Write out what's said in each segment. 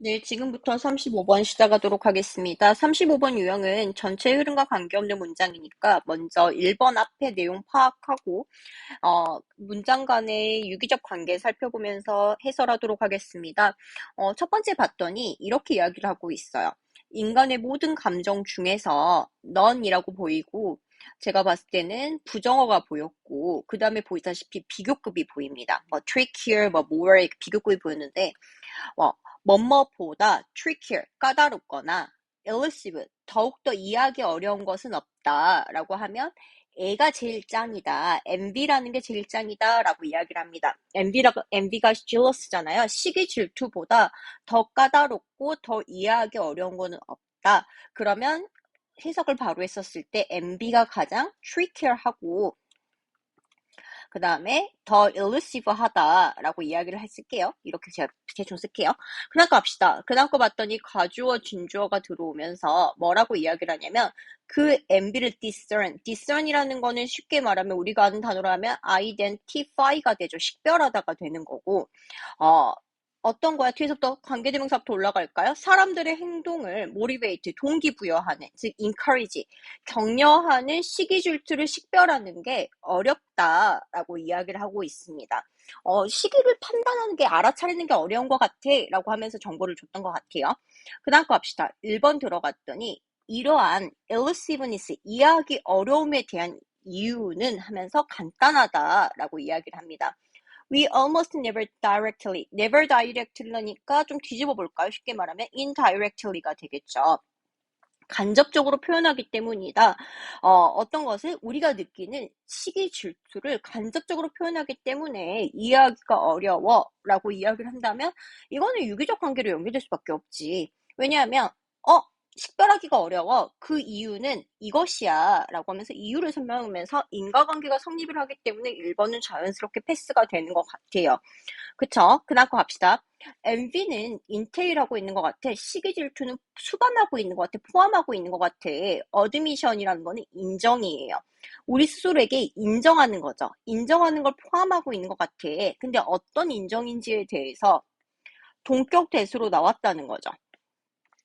네, 지금부터 35번 시작하도록 하겠습니다. 35번 유형은 전체 흐름과 관계없는 문장이니까 먼저 1번 앞에 내용 파악하고 문장 간의 유기적 관계 살펴보면서 해설하도록 하겠습니다. 첫 번째 봤더니 이렇게 이야기를 하고 있어요. 인간의 모든 감정 중에서 넌이라고 보이고 제가 봤을 때는 부정어가 보였고 그 다음에 보이다시피 비교급이 보입니다. 뭐 trickier, 뭐 more 비교급이 보였는데 어, 뭐뭐보다 trickier, 까다롭거나 elusive, 더욱더 이해하기 어려운 것은 없다라고 하면 A가 제일 짱이다. MB라는 게 제일 짱이다라고 이야기를 합니다. MB가 jealous잖아요. 시기 질투보다 더 까다롭고 더 이해하기 어려운 거는 없다. 그러면 해석을 바로 했었을 때 MB가 가장 tricky하고 그 다음에 더 elusive하다라고 이야기를 했을게요. 이렇게 제가 대충 쓸게요. 그 다음 거 합시다. 그 다음 거 봤더니 가주어, 진주어가 들어오면서 뭐라고 이야기를 하냐면 그 MB를 discern이라는 거는 쉽게 말하면 우리가 아는 단어로 하면 identify가 되죠. 식별하다가 되는 거고 어, 어떤 거야? 뒤에서부터 관계대명사부터 올라갈까요? 사람들의 행동을 motivate, 동기부여하는, 즉 encourage, 격려하는 시기 질투를 식별하는 게 어렵다라고 이야기를 하고 있습니다. 시기를 판단하는 게 알아차리는 게 어려운 것 같아 라고 하면서 정보를 줬던 것 같아요. 그 다음 거 합시다. 1번 들어갔더니 이러한 elusiveness, 이해하기 어려움에 대한 이유는 하면서 간단하다라고 이야기를 합니다. We almost never directly니까 좀 뒤집어 볼까요? 쉽게 말하면 indirectly가 되겠죠. 간접적으로 표현하기 때문이다. 어떤 것을 우리가 느끼는 시기 질투를 간접적으로 표현하기 때문에 이해하기가 어려워 라고 이야기를 한다면 이거는 유기적 관계로 연결될 수밖에 없지. 왜냐하면 식별하기가 어려워. 그 이유는 이것이야 라고 하면서 이유를 설명하면서 인과관계가 성립을 하기 때문에 1번은 자연스럽게 패스가 되는 것 같아요. 그쵸? 그 다음 거 갑시다. MV는 인테일하고 있는 것 같아. 시기 질투는 수반하고 있는 것 같아. 포함하고 있는 것 같아. 어드미션이라는 거는 인정이에요. 우리 스스로에게 인정하는 거죠. 인정하는 걸 포함하고 있는 것 같아. 근데 어떤 인정인지에 대해서 동격 대수로 나왔다는 거죠.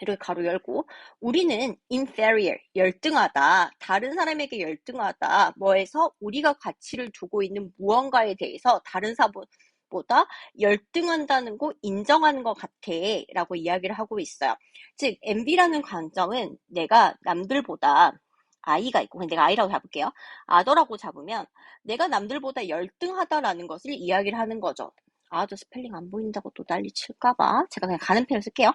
이렇게 가로 열고 우리는 inferior, 열등하다. 다른 사람에게 열등하다. 뭐에서 우리가 가치를 두고 있는 무언가에 대해서 다른 사람보다 열등한다는 거 인정하는 것 같아 라고 이야기를 하고 있어요. 즉 envy라는 관점은 내가 남들보다 아이가 있고 그냥 내가 아이라고 잡을게요. 아더라고 잡으면 내가 남들보다 열등하다라는 것을 이야기를 하는 거죠. 아더 스펠링 안 보인다고 또 난리 칠까봐 제가 그냥 가는 편을 쓸게요.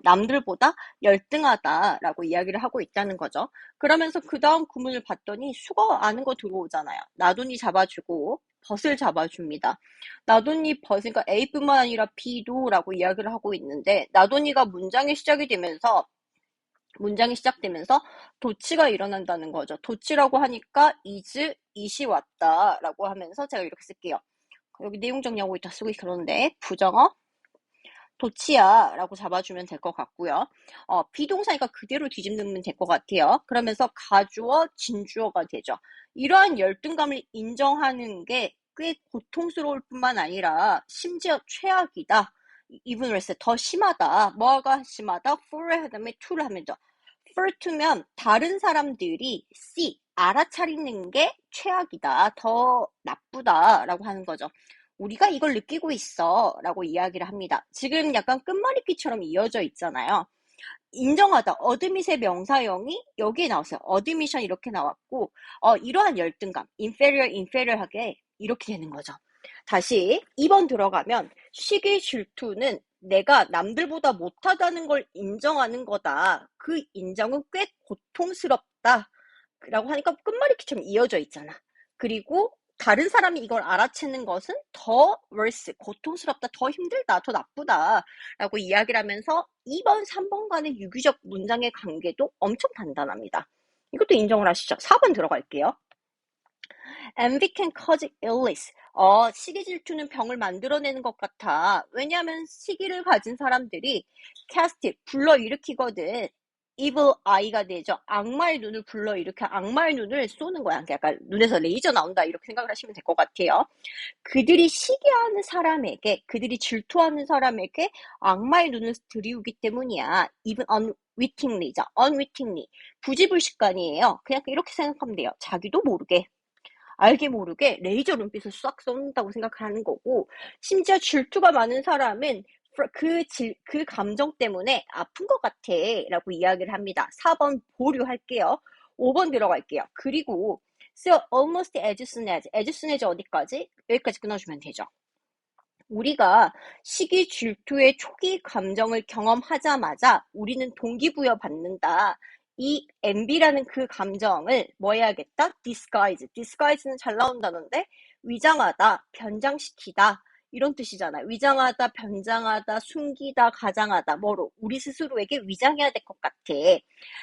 남들보다 열등하다라고 이야기를 하고 있다는 거죠. 그러면서 그 다음 구문을 봤더니 수거 아는 거 들어오잖아요. 나돈이 잡아주고 벗을 잡아줍니다. 나돈이 벗, 그러니까 A뿐만 아니라 B도라고 이야기를 하고 있는데 나돈이가 문장이 시작되면서 도치가 일어난다는 거죠. 도치라고 하니까 it이 왔다라고 하면서 제가 이렇게 쓸게요. 여기 내용 정리하고 있다 쓰고 그러는데 부정어 도치야 라고 잡아주면 될 것 같고요. 비동사니까 그대로 뒤집으면 될 것 같아요. 그러면서 가주어, 진주어가 되죠. 이러한 열등감을 인정하는 게 꽤 고통스러울 뿐만 아니라 심지어 최악이다. even worse, 더 심하다. 뭐가 심하다? for를 하다음에 to를 하면 돼. for to면 다른 사람들이 see, 알아차리는 게 최악이다. 더 나쁘다라고 하는 거죠. 우리가 이걸 느끼고 있어 라고 이야기를 합니다. 지금 약간 끝말잇기처럼 이어져 있잖아요. 인정하다. 어드밋의 명사형이 여기에 나왔어요. 어드미션 이렇게 나왔고 이러한 열등감, inferior하게 이렇게 되는 거죠. 다시 2번 들어가면 시기 질투는 내가 남들보다 못하다는 걸 인정하는 거다. 그 인정은 꽤 고통스럽다. 라고 하니까 끝말잇기처럼 이어져 있잖아. 그리고 다른 사람이 이걸 알아채는 것은 더 worse, 고통스럽다, 더 힘들다, 더 나쁘다 라고 이야기를 하면서 2번, 3번 간의 유기적 문장의 관계도 엄청 단단합니다. 이것도 인정을 하시죠. 4번 들어갈게요. Envy can cause illness. 시기 질투는 병을 만들어내는 것 같아. 왜냐하면 시기를 가진 사람들이 cast, 불러일으키거든. evil eye가 되죠. 악마의 눈을 불러일으켜 악마의 눈을 쏘는 거야. 약간 눈에서 레이저 나온다 이렇게 생각을 하시면 될 것 같아요. 그들이 시기하는 사람에게, 그들이 질투하는 사람에게 악마의 눈을 들이우기 때문이야. even unwittingly죠. unwittingly. 부지불식간이에요. 그냥 이렇게 생각하면 돼요. 자기도 모르게. 알게 모르게 레이저 눈빛을 싹 쏜다고 생각하는 거고, 심지어 질투가 많은 사람은 그 감정 때문에 아픈 것 같아 라고 이야기를 합니다. 4번 보류할게요. 5번 들어갈게요. 그리고 so almost as soon as 어디까지? 여기까지 끊어주면 되죠. 우리가 시기 질투의 초기 감정을 경험하자마자 우리는 동기부여 받는다. 이 envy라는 그 감정을 뭐 해야겠다? disguise는 잘 나온 단어인데 위장하다, 변장시키다 이런 뜻이잖아요. 위장하다, 변장하다, 숨기다, 가장하다 뭐로 우리 스스로에게 위장해야 될 것 같아.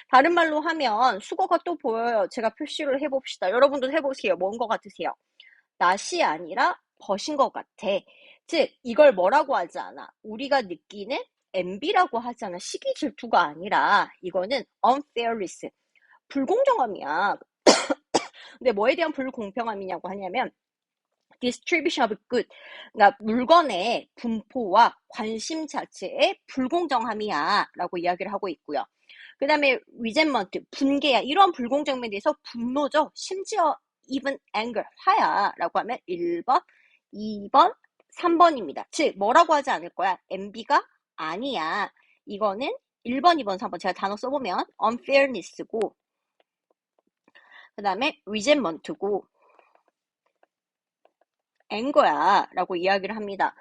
다른 말로 하면 수거가 또 보여요. 제가 표시를 해봅시다. 여러분도 해보세요. 뭔 것 같으세요? 낫이 아니라 벗인 것 같아. 즉 이걸 뭐라고 하지 않아. 우리가 느끼는 envy라고 하지 않아. 시기 질투가 아니라 이거는 unfairness, 불공정함이야. 근데 뭐에 대한 불공평함이냐고 하냐면 distribution of good, 그러니까 물건의 분포와 관심 자체의 불공정함이야 라고 이야기를 하고 있고요. 그 다음에 resentment, 분개야. 이러한 불공정함에 대해서 분노죠. 심지어 even anger, 화야 라고 하면 1번, 2번, 3번입니다. 즉 뭐라고 하지 않을 거야. envy가 아니야. 이거는 1번, 2번, 3번 제가 단어 써보면 unfairness고 그 다음에 resentment고 앵거야 라고 이야기를 합니다.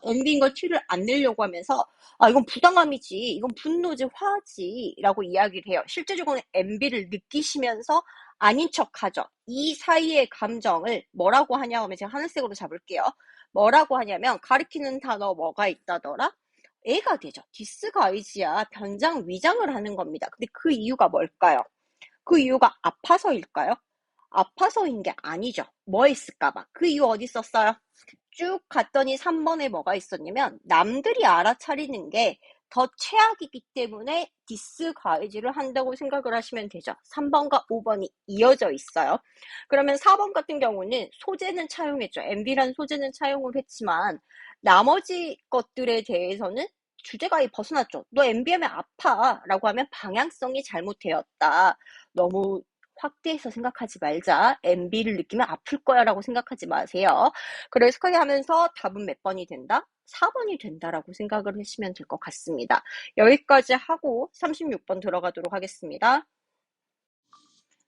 엔비인 걸 티를 안 내려고 하면서 이건 부당함이지, 이건 분노지, 화지 라고 이야기를 해요. 실제적으로는 엔비를 느끼시면서 아닌 척하죠. 이 사이의 감정을 뭐라고 하냐 하면 제가 하늘색으로 잡을게요. 뭐라고 하냐면 가리키는 단어 뭐가 있다더라? 애가 되죠. 디스가이즈야. 변장, 위장을 하는 겁니다. 근데 그 이유가 뭘까요? 그 이유가 아파서일까요? 아파서인 게 아니죠. 뭐 있을까봐. 그 이유 어디 있었어요? 쭉 갔더니 3번에 뭐가 있었냐면 남들이 알아차리는 게 더 최악이기 때문에 디스가이즈를 한다고 생각을 하시면 되죠. 3번과 5번이 이어져 있어요. 그러면 4번 같은 경우는 소재는 차용했죠. envy라는 소재는 차용을 했지만 나머지 것들에 대해서는 주제가 벗어났죠. 너 envy하면 아파 라고 하면 방향성이 잘못되었다. 너무 확대해서 생각하지 말자. envy를 느끼면 아플 거야 라고 생각하지 마세요. 그래서 그렇게 하면서 답은 몇 번이 된다? 4번이 된다라고 생각을 하시면 될 것 같습니다. 여기까지 하고 36번 들어가도록 하겠습니다.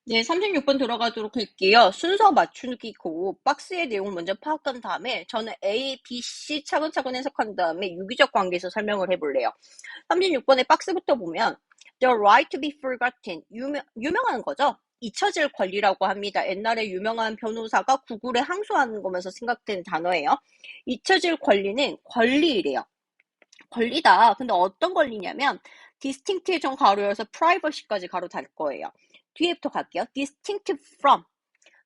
네, 36번 들어가도록 할게요. 순서 맞추기고 박스의 내용을 먼저 파악한 다음에 저는 A, B, C 차근차근 해석한 다음에 유기적 관계에서 설명을 해볼래요. 36번의 박스부터 보면 The right to be forgotten, 유명한 거죠. 잊혀질 권리라고 합니다. 옛날에 유명한 변호사가 구글에 항소하는 거면서 생각된 단어예요. 잊혀질 권리는 권리이래요. 권리다. 근데 어떤 권리냐면 distinct의 전 가로 열어서 privacy까지 가로 달 거예요. 뒤에부터 갈게요. distinct from.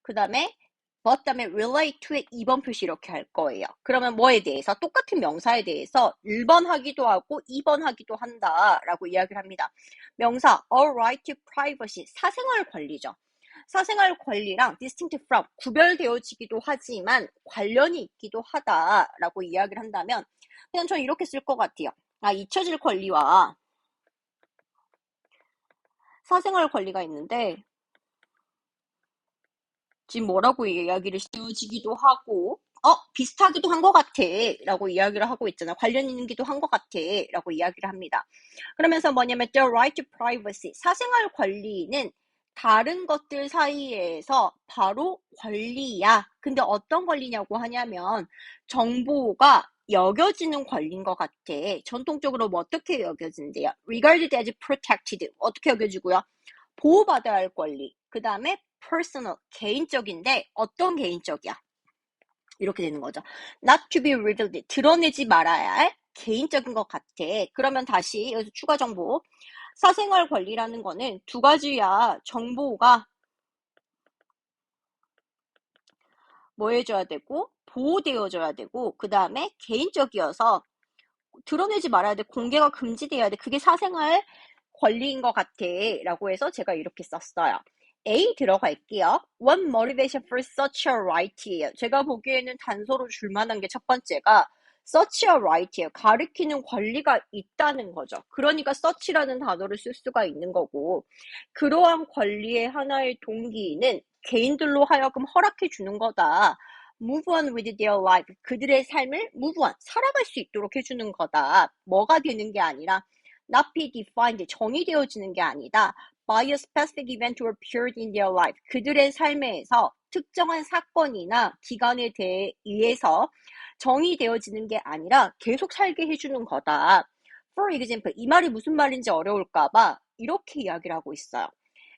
그 다음에 but 다음에 relate to의 2번 표시 이렇게 할 거예요. 그러면 뭐에 대해서? 똑같은 명사에 대해서 1번 하기도 하고 2번 하기도 한다라고 이야기를 합니다. 명사 a right to privacy, 사생활 권리죠. 사생활 권리랑 distinct from, 구별되어지기도 하지만 관련이 있기도 하다라고 이야기를 한다면 그냥 저는 이렇게 쓸 것 같아요. 잊혀질 권리와 사생활 권리가 있는데 지금 뭐라고 이야기를 씌워지기도 하고 비슷하기도 한 것 같아 라고 이야기를 하고 있잖아. 관련 있는기도 한 것 같아 라고 이야기를 합니다. 그러면서 뭐냐면 the right to privacy, 사생활 권리는 다른 것들 사이에서 바로 권리야. 근데 어떤 권리냐고 하냐면 정보가 여겨지는 권리인 것 같아. 전통적으로 뭐 어떻게 여겨진대요? regarded as protected, 어떻게 여겨지고요? 보호받아야 할 권리. 그 다음에 personal, 개인적인데 어떤 개인적이야? 이렇게 되는 거죠. not to be revealed, 드러내지 말아야 할 개인적인 것 같아. 그러면 다시 여기서 추가 정보. 사생활 권리라는 거는 두 가지야. 정보가 뭐 해줘야 되고 보호되어줘야 되고 그 다음에 개인적이어서 드러내지 말아야 돼. 공개가 금지되어야 돼. 그게 사생활 권리인 것 같아 라고 해서 제가 이렇게 썼어요. A 들어갈게요. What motivation for such a right이에요. 제가 보기에는 단서로 줄 만한 게 첫 번째가 such a right이에요. 가리키는 권리가 있다는 거죠. 그러니까 such라는 단어를 쓸 수가 있는 거고, 그러한 권리의 하나의 동기는 개인들로 하여금 허락해 주는 거다. Move on with their life. 그들의 삶을 move on, 살아갈 수 있도록 해주는 거다. 뭐가 되는 게 아니라 not be defined, 정의되어지는 게 아니다. By a specific event or period in their life. 그들의 삶에서 특정한 사건이나 기간에 대해 의해서 정의되어지는 게 아니라 계속 살게 해주는 거다. For example, 이 말이 무슨 말인지 어려울까봐 이렇게 이야기를 하고 있어요.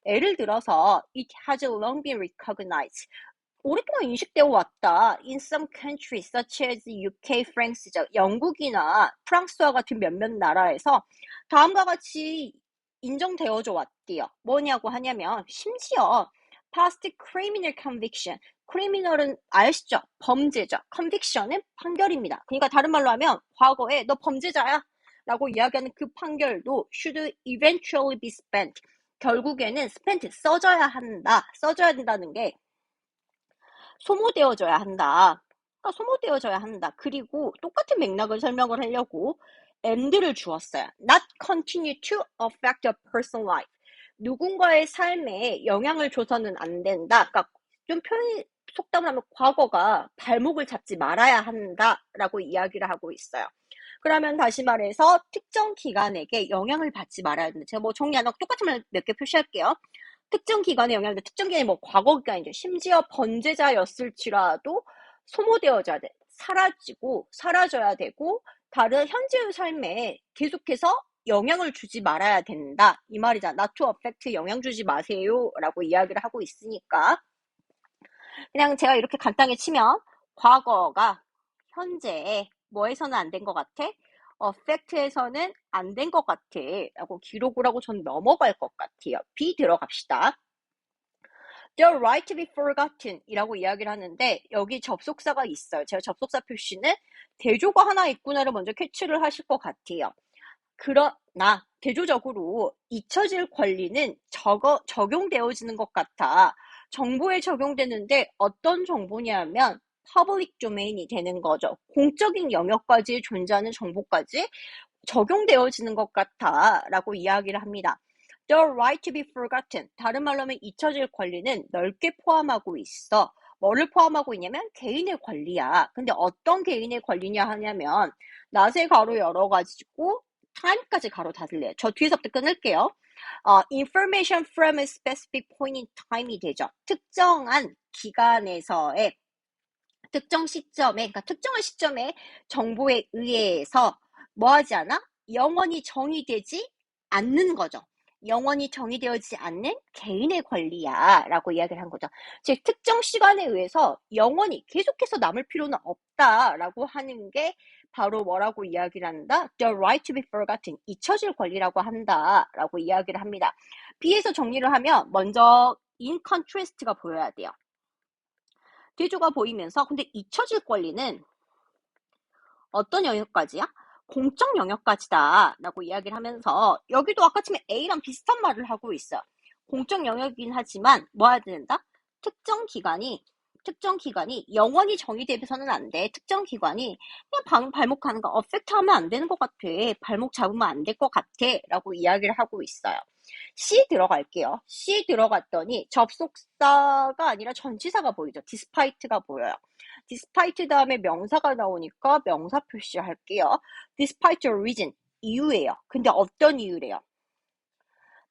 예를 들어서 it has long been recognized. 오랫동안 인식되어 왔다. In some countries such as UK, France, 영국이나 프랑스와 같은 몇몇 나라에서 다음과 같이 인정되어져 왔대요. 뭐냐고 하냐면 심지어 past criminal conviction, criminal은 아시죠? 범죄죠. conviction은 판결입니다. 그러니까 다른 말로 하면 과거에 너 범죄자야 라고 이야기하는 그 판결도 should eventually be spent. 결국에는 spent, 써져야 한다. 써져야 된다는 게 소모되어져야 한다. 그러니까 소모되어져야 한다. 그리고 똑같은 맥락을 설명을 하려고 and를 주었어요. Not continue to affect a person's life. 누군가의 삶에 영향을 줘서는 안 된다. 그러니까 좀 표현이 속담을 하면 과거가 발목을 잡지 말아야 한다라고 이야기를 하고 있어요. 그러면 다시 말해서 특정 기관에게 영향을 받지 말아야 된다. 제가 뭐 정리 안 하고 똑같은 말 몇 개 표시할게요. 특정 기관에 영향을, 특정 기관이 뭐 과거 기간이죠. 심지어 범죄자였을지라도 소모되어져야 돼. 사라져야 되고 다른 현재의 삶에 계속해서 영향을 주지 말아야 된다. 이 말이잖아. Not to affect, 영향 주지 마세요 라고 이야기를 하고 있으니까 그냥 제가 이렇게 간단하게 치면 과거가 현재에 뭐에서는 안 된 것 같아? affect에서는 안 된 것 같아 라고 기록을 하고 전 넘어갈 것 같아요. B 들어갑시다. The right to be forgotten 이라고 이야기를 하는데 여기 접속사가 있어요. 제가 접속사 표시는 대조가 하나 있구나를 먼저 캐치를 하실 것 같아요. 그러나 대조적으로 잊혀질 권리는 적용되어지는 것 같아. 정보에 적용되는데 어떤 정보냐면 public domain이 되는 거죠. 공적인 영역까지 존재하는 정보까지 적용되어지는 것 같아 라고 이야기를 합니다. The right to be forgotten. 다른 말로 하면 잊혀질 권리는 넓게 포함하고 있어. 뭐를 포함하고 있냐면 개인의 권리야. 근데 어떤 개인의 권리냐 하냐면 낫의 가로 열어가지고 time까지 가로 닫을래요. 저 뒤에서부터 끊을게요. information from a specific point in time이 되죠. 특정한 기간에서의 특정 시점에, 그러니까 특정한 시점에 정보에 의해서 뭐 하지 않아? 영원히 정의되지 않는 거죠. 영원히 정의되어지지 않는 개인의 권리야 라고 이야기를 한 거죠. 즉 특정 시간에 의해서 영원히 계속해서 남을 필요는 없다라고 하는 게 바로 뭐라고 이야기를 한다? The right to be forgotten. 잊혀질 권리라고 한다라고 이야기를 합니다. B에서 정리를 하면 먼저 in contrast가 보여야 돼요. 대조가 보이면서 근데 잊혀질 권리는 어떤 영역까지야? 공적 영역까지다 라고 이야기를 하면서 여기도 아까쯤에 A랑 비슷한 말을 하고 있어요. 공적 영역이긴 하지만 뭐 해야 된다? 특정 기관이 영원히 정의되서는 안 돼. 특정 기관이 그냥 발목하는 거 affect 하면 안 되는 것 같아. 발목 잡으면 안 될 것 같아 라고 이야기를 하고 있어요. C 들어갈게요. C 들어갔더니 접속사가 아니라 전치사가 보이죠. despite가 보여요. despite 다음에 명사가 나오니까 명사 표시할게요. despite a reason, 이유예요. 근데 어떤 이유래요?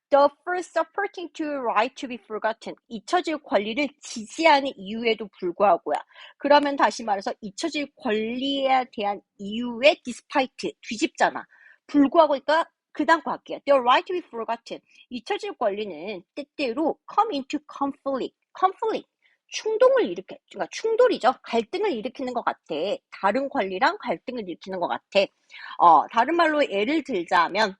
The first supporting to right to be forgotten. 잊혀질 권리를 지지하는 이유에도 불구하고요. 그러면 다시 말해서 잊혀질 권리에 대한 이유에 despite 뒤집잖아. 불구하고니까 그 다음 거 할게요. The right to be forgotten. 잊혀질 권리는 때때로 come into conflict. 충동을 그러니까 충돌이죠. 갈등을 일으키는 것 같아. 다른 권리랑 갈등을 일으키는 것 같아. 다른 말로 예를 들자면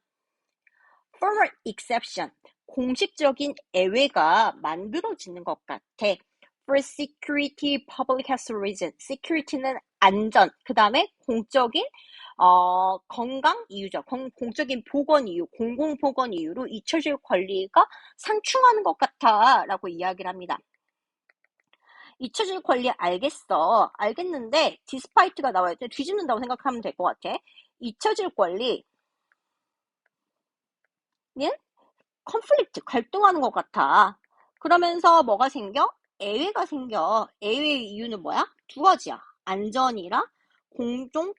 formal exception, 공식적인 예외가 만들어지는 것 같아. For security, public health reason. security는 안전, 그 다음에 공적인 건강 이유죠. 공적인 보건 이유, 공공보건 이유로 잊혀질 권리가 상충하는 것 같아라고 이야기를 합니다. 잊혀질 권리 알겠어. 알겠는데 디스파이트가 나와야 돼. 뒤집는다고 생각하면 될 것 같아. 잊혀질 권리는 컨플릭트, 갈등하는 것 같아. 그러면서 뭐가 생겨? 애외가 생겨. 애외의 이유는 뭐야? 두 가지야. 안전이랑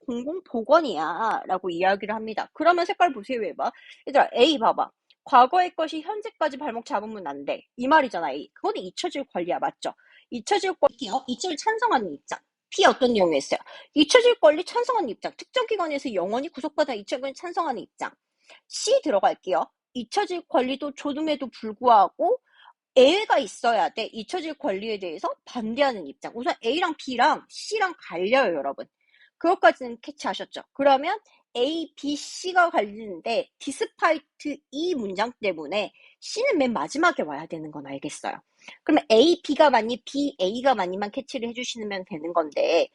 공공보건이야. 라고 이야기를 합니다. 그러면 색깔 보세요. 왜 봐? 얘들아, A 봐봐. 과거의 것이 현재까지 발목 잡으면 안 돼. 이 말이잖아, A. 그거는 잊혀질 권리야. 맞죠? 잊혀질 권리요. 잊혀질 찬성하는 입장. B 어떤 내용이 있어요? 잊혀질 권리 찬성하는 입장. 특정 기관에서 영원히 구속받아 잊혀질 찬성하는 입장. C 들어갈게요. 잊혀질 권리도 존중에도 불구하고 애가 있어야 돼. 잊혀질 권리에 대해서 반대하는 입장. 우선 A랑 B랑 C랑 갈려요, 여러분. 그것까지는 캐치하셨죠? 그러면 A, B, C가 갈리는데 디스파이트 이 문장 때문에 C는 맨 마지막에 와야 되는 건 알겠어요. 그러면 A, B가 맞니? B, A가 맞니만 캐치를 해주시면 되는 건데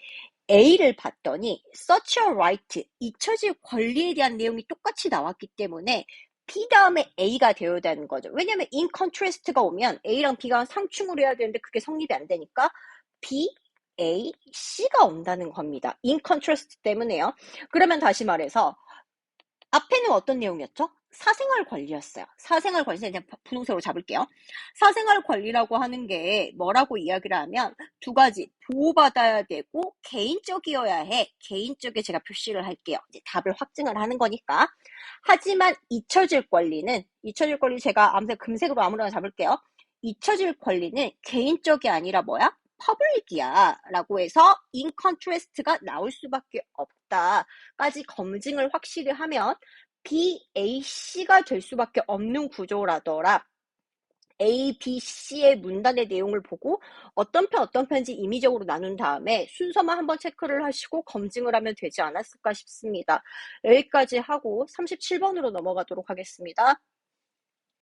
A를 봤더니 such a right, 잊혀질 권리에 대한 내용이 똑같이 나왔기 때문에 B 다음에 A가 되어야 되는 거죠. 왜냐면 in contrast가 오면 A랑 B가 상충을 해야 되는데 그게 성립이 안 되니까 B, A, C가 온다는 겁니다. in contrast 때문에요. 그러면 다시 말해서 앞에는 어떤 내용이었죠? 사생활 권리였어요. 사생활 권리, 그냥 분홍색으로 잡을게요. 사생활 권리라고 하는 게 뭐라고 이야기를 하면 두 가지, 보호받아야 되고 개인적이어야 해. 개인적에 제가 표시를 할게요. 이제 답을 확증을 하는 거니까. 하지만 잊혀질 권리 제가 금색으로 아무거나 잡을게요. 잊혀질 권리는 개인적이 아니라 뭐야? 퍼블릭이야 라고 해서 in contrast가 나올 수밖에 없다까지 검증을 확실히 하면 B, A, C가 될 수밖에 없는 구조라더라. A, B, C의 문단의 내용을 보고 어떤 편지 임의적으로 나눈 다음에 순서만 한번 체크를 하시고 검증을 하면 되지 않았을까 싶습니다. 여기까지 하고 37번으로 넘어가도록 하겠습니다.